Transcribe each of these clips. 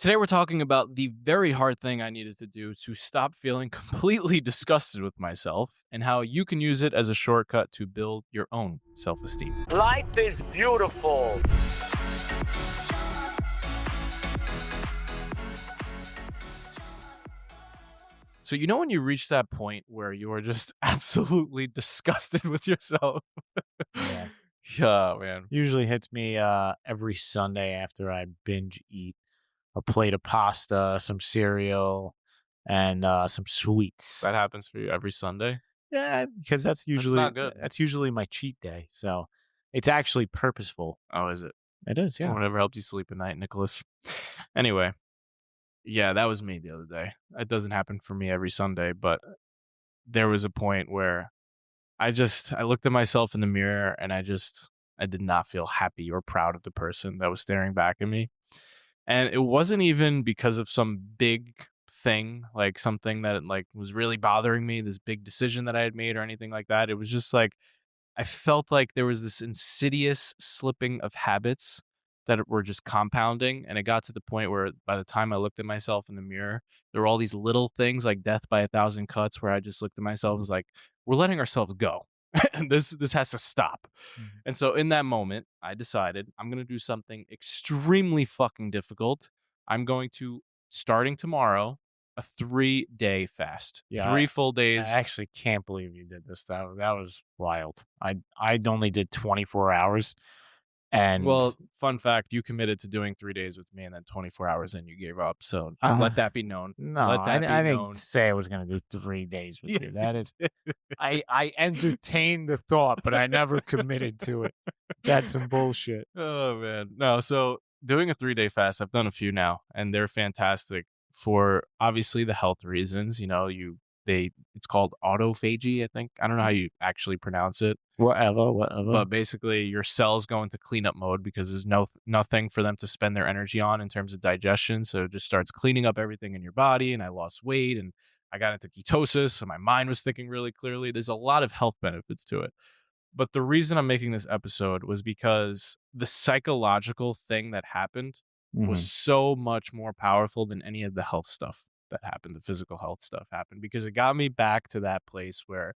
Today we're talking about the very hard thing I needed to do to stop feeling completely disgusted with myself and how you can use it as a shortcut to build your own self-esteem. Life is beautiful. So you know when you reach that point where you are just absolutely disgusted with yourself? Yeah. Yeah, man. Usually hits me every Sunday after I binge eat a plate of pasta, some cereal, and some sweets. That happens for you every Sunday? Yeah, because that's not good. usually my cheat day. So it's actually purposeful. Oh, is it? It is, yeah. Whatever helped you sleep at night, Nicholas. Anyway, yeah, that was me the other day. It doesn't happen for me every Sunday, but there was a point where I looked at myself in the mirror and I did not feel happy or proud of the person that was staring back at me. And it wasn't even because of some big thing, like something that like was really bothering me, this big decision that I had made or anything like that. It was just like I felt like there was this insidious slipping of habits that were just compounding. And it got to the point where by the time I looked at myself in the mirror, there were all these little things like death by a thousand cuts where I just looked at myself and was like, we're letting ourselves go. And this has to stop. Mhm. And so in that moment, I decided I'm going to do something extremely fucking difficult. I'm going to, starting tomorrow, a 3-day fast. Yeah, 3 full I days. actually can't believe you did this. That was wild. I only did 24 hours. And Well, fun fact, you committed to doing 3 days with me and then 24 hours in you gave up. So let that be known. no, Let that I be didn't known. say I was going to do 3 days with Yeah, you. That is, I entertained the thought, but I never committed to it. That's some bullshit. Oh man. No, so doing a 3-day fast, I've done a few now and they're fantastic for obviously the health reasons. You know, it's called autophagy, I think. I don't know how you actually pronounce it. Whatever. But basically your cells go into cleanup mode because there's nothing for them to spend their energy on in terms of digestion. So it just starts cleaning up everything in your body. And I lost weight and I got into ketosis. So my mind was thinking really clearly. There's a lot of health benefits to it. But the reason I'm making this episode was because the psychological thing that happened was so much more powerful than any of the health stuff that happened. The physical health stuff happened because it got me back to that place where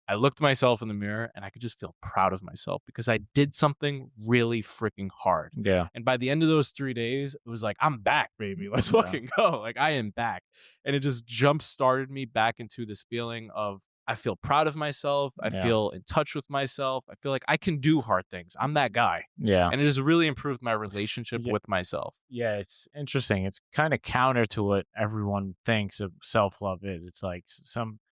I looked myself in the mirror and I could just feel proud of myself because I did something really freaking hard. Yeah. And by the end of those 3 days, it was like, I'm back, baby. Let's Yeah. fucking go. Like, I am back. And it just jump started me back into this feeling of I feel proud of myself. I Yeah. feel in touch with myself. I feel like I can do hard things. I'm that guy. Yeah. And it just really improved my relationship Yeah. with myself. Yeah, it's interesting. It's kind of counter to what everyone thinks of self-love is. It's like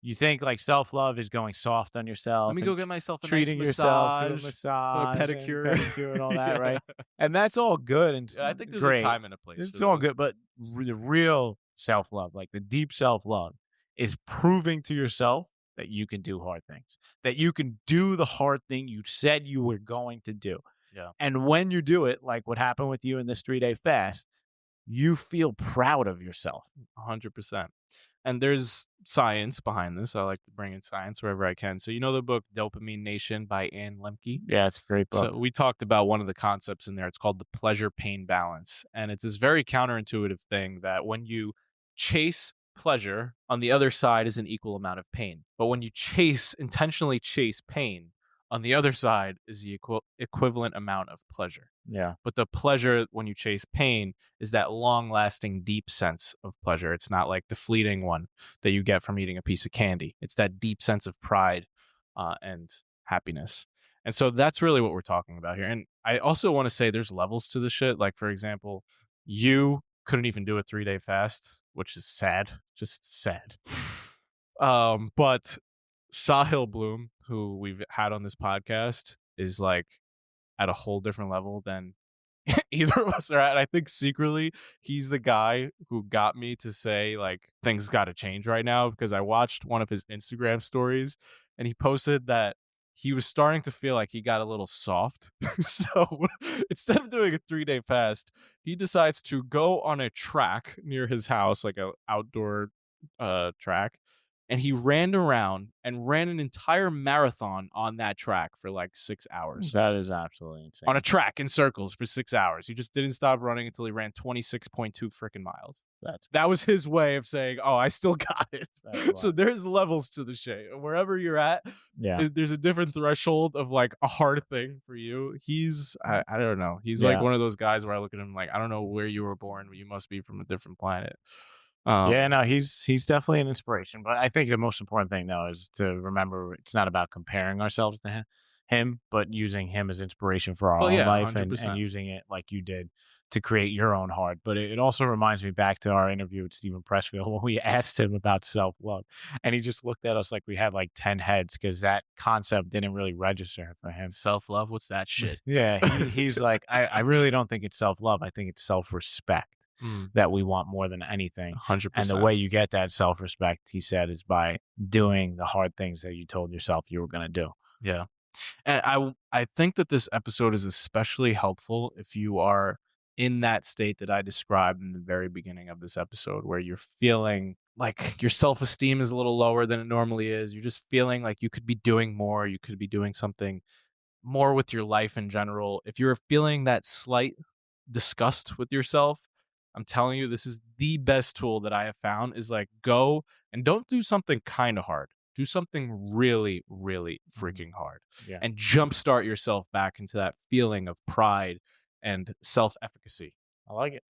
you think like self-love is going soft on yourself. Let me and go get myself a treating nice yourself to a massage, massage, pedicure. and all that, Yeah. right? And that's all good and Yeah, I think there's great. a time and a place. It's for all those. good, but the real self-love, like the deep self-love, is proving to yourself that you can do hard things, that you can do the hard thing you said you were going to do. Yeah. And when you do it, like what happened with you in this 3-day fast, you feel proud of yourself. 100%. And there's science behind this. I like to bring in science wherever I can. So you know the book Dopamine Nation by Ann Lemke? Yeah, it's a great book. So we talked about one of the concepts in there. It's called the pleasure-pain balance. And it's this very counterintuitive thing that when you chase pleasure, on the other side is an equal amount of pain. But when you intentionally chase pain, on the other side is the equivalent amount of pleasure. Yeah. But the pleasure when you chase pain is that long-lasting, deep sense of pleasure. It's not like the fleeting one that you get from eating a piece of candy. It's that deep sense of pride and happiness. And so that's really what we're talking about here. And I also want to say there's levels to the shit. Like, for example, you couldn't even do a 3-day fast, which is sad. Just sad. But Sahil Bloom, who we've had on this podcast, is like at a whole different level than either of us are at. And I think secretly he's the guy who got me to say like things got to change right now, because I watched one of his Instagram stories and he posted that he was starting to feel like he got a little soft. So instead of doing a 3-day fast, he decides to go on a track near his house, like a outdoor track, and he ran around and ran an entire marathon on that track for like 6 hours. That is absolutely insane. On a track in circles for 6 hours. He just didn't stop running until he ran 26.2 freaking miles. That was his way of saying, "Oh, I still got it." So there's levels to the shit. Wherever you're at, there's a different threshold of like a hard thing for you. He's I don't know. He's like one of those guys where I look at him like, I don't know where you were born, but you must be from a different planet. Yeah, no, he's definitely an inspiration. But I think the most important thing though is to remember it's not about comparing ourselves to him, but using him as inspiration for our own life and 100%. using it like you did to create your own heart. But it also reminds me back to our interview with Stephen Pressfield when we asked him about self-love. And he just looked at us like we had like 10 heads because that concept didn't really register for him. Self-love? What's that shit? He's like, I really don't think it's self-love. I think it's self-respect that we want more than anything. 100%. And the way you get that self-respect, he said, is by doing the hard things that you told yourself you were going to do. Yeah. And I think that this episode is especially helpful if you are in that state that I described in the very beginning of this episode, where you're feeling like your self-esteem is a little lower than it normally is. You're just feeling like you could be doing more. You could be doing something more with your life in general. If you're feeling that slight disgust with yourself, I'm telling you, this is the best tool that I have found, is like, go and don't do something kind of hard. Do something really, really freaking hard and jumpstart yourself back into that feeling of pride and self-efficacy. I like it.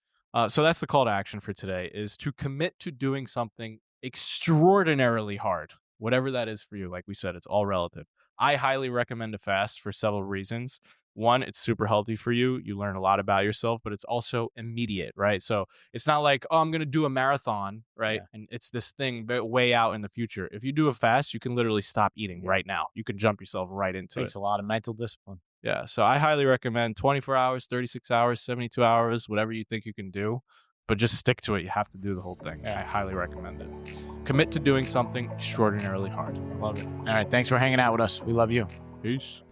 So that's the call to action for today, is to commit to doing something extraordinarily hard, whatever that is for you. Like we said, it's all relative. I highly recommend a fast for several reasons. One, it's super healthy for you. You learn a lot about yourself, but it's also immediate, right? So it's not like, oh, I'm going to do a marathon, right? And it's this thing way out in the future. If you do a fast, you can literally stop eating right now. You can jump yourself right into it. Takes a lot of mental discipline. Yeah. So I highly recommend 24 hours, 36 hours, 72 hours, whatever you think you can do, but just stick to it. You have to do the whole thing. I highly recommend it. Commit to doing something extraordinarily hard. Love it. All right. Thanks for hanging out with us. We love you. Peace.